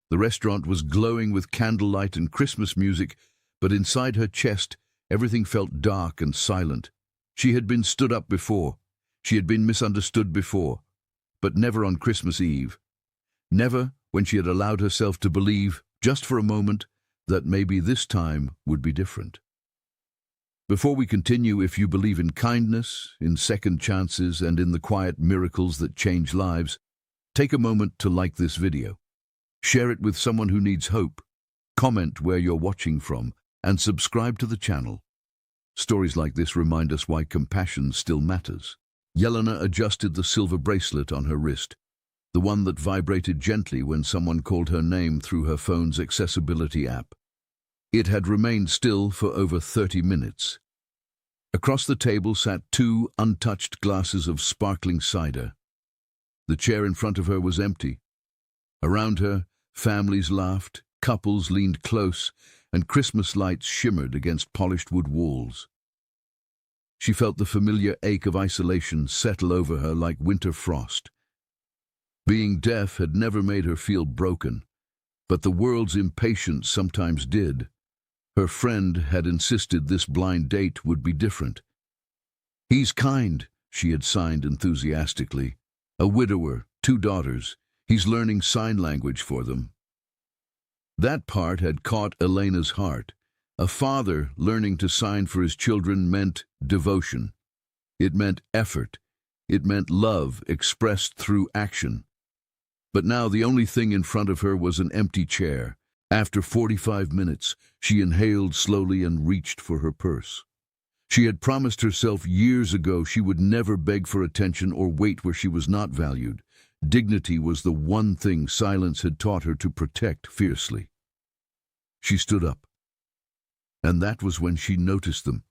The restaurant was glowing with candlelight and Christmas music, but inside her chest, everything felt dark and silent. She had been stood up before. She had been misunderstood before, but never on Christmas Eve. Never when she had allowed herself to believe, just for a moment, that maybe this time would be different. Before we continue, if you believe in kindness, in second chances, and in the quiet miracles that change lives, take a moment to like this video. Share it with someone who needs hope. Comment where you're watching from, and subscribe to the channel. Stories like this remind us why compassion still matters. Yelena adjusted the silver bracelet on her wrist, the one that vibrated gently when someone called her name through her phone's accessibility app. It had remained still for over 30 minutes. Across the table sat 2 untouched glasses of sparkling cider. The chair in front of her was empty. Around her, families laughed, couples leaned close, and Christmas lights shimmered against polished wood walls. She felt the familiar ache of isolation settle over her like winter frost. Being deaf had never made her feel broken, but the world's impatience sometimes did. Her friend had insisted this blind date would be different. "He's kind," she had signed enthusiastically. "A widower, 2 daughters. He's learning sign language for them." That part had caught Elena's heart. A father learning to sign for his children meant devotion. It meant effort. It meant love expressed through action. But now the only thing in front of her was an empty chair. After 45 minutes, she inhaled slowly and reached for her purse. She had promised herself years ago she would never beg for attention or wait where she was not valued. Dignity was the one thing silence had taught her to protect fiercely. She stood up. And that was when she noticed them.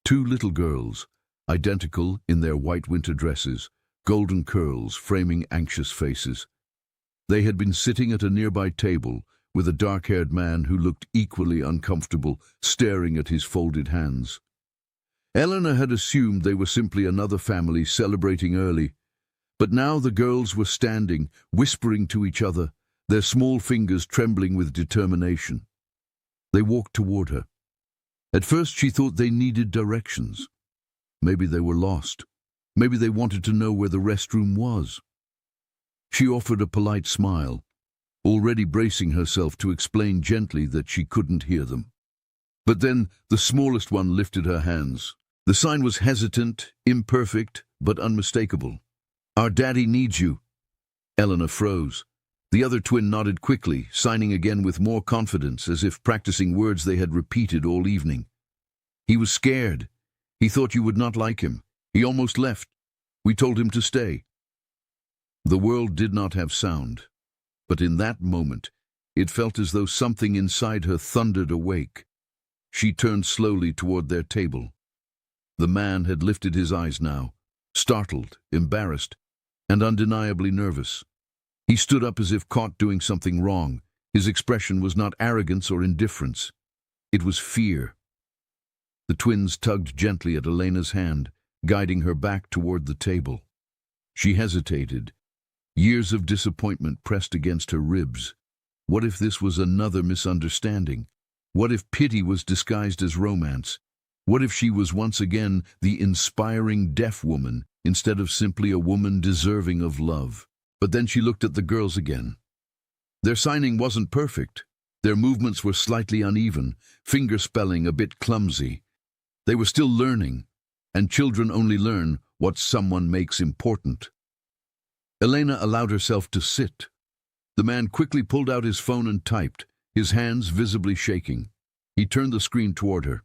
2 little girls, identical in their white winter dresses, golden curls framing anxious faces. They had been sitting at a nearby table with a dark-haired man who looked equally uncomfortable, staring at his folded hands. Elena had assumed they were simply another family celebrating early, but now the girls were standing, whispering to each other, their small fingers trembling with determination. They walked toward her. At first she thought they needed directions. Maybe they were lost. Maybe they wanted to know where the restroom was. She offered a polite smile, already bracing herself to explain gently that she couldn't hear them. But then the smallest one lifted her hands. The sign was hesitant, imperfect, but unmistakable. "Our daddy needs you." Elena froze. The other twin nodded quickly, signing again with more confidence, as if practicing words they had repeated all evening. "He was scared. He thought you would not like him. He almost left. We told him to stay." The world did not have sound, but in that moment, it felt as though something inside her thundered awake. She turned slowly toward their table. The man had lifted his eyes now, startled, embarrassed, and undeniably nervous. He stood up as if caught doing something wrong. His expression was not arrogance or indifference. It was fear. The twins tugged gently at Elena's hand, guiding her back toward the table. She hesitated. Years of disappointment pressed against her ribs. What if this was another misunderstanding? What if pity was disguised as romance? What if she was once again the inspiring deaf woman, instead of simply a woman deserving of love? But then she looked at the girls again. Their signing wasn't perfect. Their movements were slightly uneven, finger spelling a bit clumsy. They were still learning, and children only learn what someone makes important. Elena allowed herself to sit. The man quickly pulled out his phone and typed, his hands visibly shaking. He turned the screen toward her.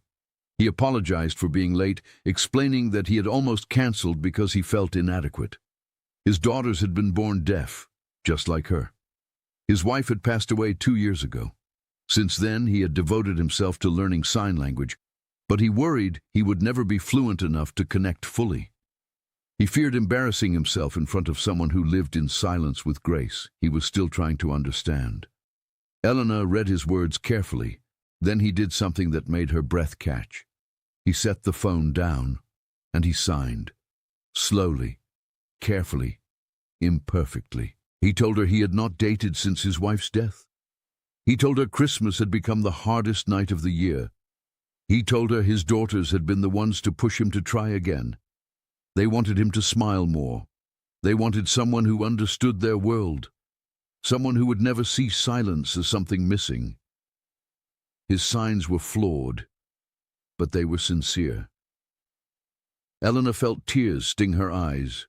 He apologized for being late, explaining that he had almost canceled because he felt inadequate. His daughters had been born deaf, just like her. His wife had passed away 2 years ago. Since then, he had devoted himself to learning sign language, but he worried he would never be fluent enough to connect fully. He feared embarrassing himself in front of someone who lived in silence with grace. He was still trying to understand. Elena read his words carefully. Then he did something that made her breath catch. He set the phone down, and he signed. Slowly, carefully, imperfectly. He told her he had not dated since his wife's death. He told her Christmas had become the hardest night of the year. He told her his daughters had been the ones to push him to try again. They wanted him to smile more. They wanted someone who understood their world, someone who would never see silence as something missing. His signs were flawed, but they were sincere. Eleanor felt tears sting her eyes.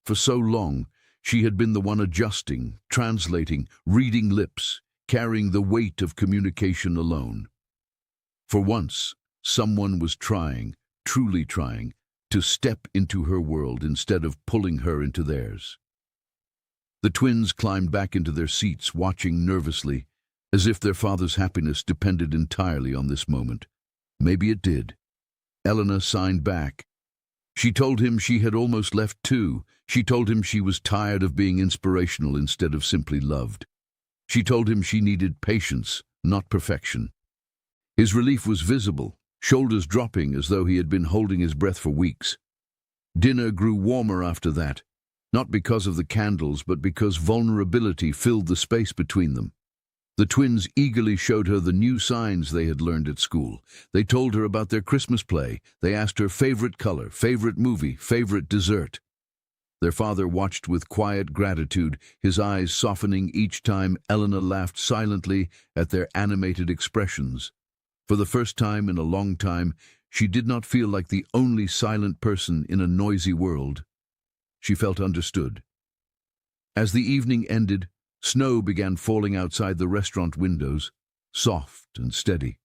For so long, she had been the one adjusting, translating, reading lips, carrying the weight of communication alone. For once, someone was trying, truly trying, to step into her world instead of pulling her into theirs. The twins climbed back into their seats, watching nervously, as if their father's happiness depended entirely on this moment. Maybe it did. Eleanor signed back. She told him she had almost left too. She told him she was tired of being inspirational instead of simply loved. She told him she needed patience, not perfection. His relief was visible, shoulders dropping as though he had been holding his breath for weeks. Dinner grew warmer after that, not because of the candles, but because vulnerability filled the space between them. The twins eagerly showed her the new signs they had learned at school. They told her about their Christmas play. They asked her favorite color, favorite movie, favorite dessert. Their father watched with quiet gratitude, his eyes softening each time Eleanor laughed silently at their animated expressions. For the first time in a long time, she did not feel like the only silent person in a noisy world. She felt understood. As the evening ended, snow began falling outside the restaurant windows, soft and steady.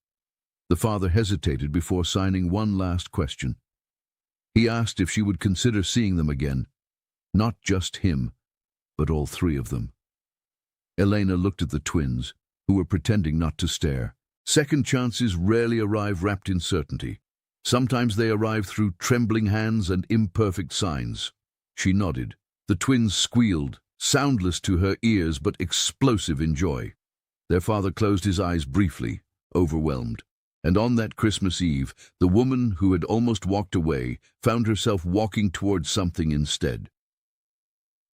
The father hesitated before signing one last question. He asked if she would consider seeing them again, not just him, but all three of them. Elena looked at the twins, who were pretending not to stare. Second chances rarely arrive wrapped in certainty. Sometimes they arrive through trembling hands and imperfect signs. She nodded. The twins squealed, soundless to her ears but explosive in joy. Their father closed his eyes briefly, overwhelmed. And on that Christmas Eve, the woman who had almost walked away found herself walking towards something instead.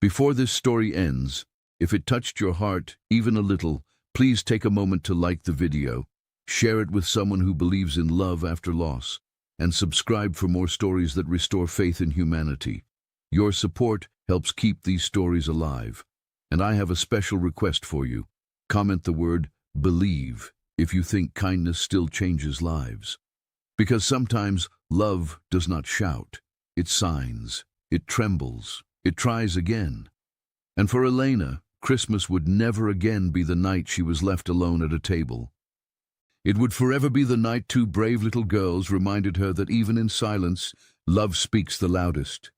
Before this story ends, if it touched your heart even a little, please take a moment to like the video, share it with someone who believes in love after loss, and subscribe for more stories that restore faith in humanity. Your support helps keep these stories alive. And I have a special request for you. Comment the word "believe" if you think kindness still changes lives. Because sometimes love does not shout. It signs, it trembles, it tries again. And for Elena, Christmas would never again be the night she was left alone at a table. It would forever be the night two brave little girls reminded her that even in silence, love speaks the loudest.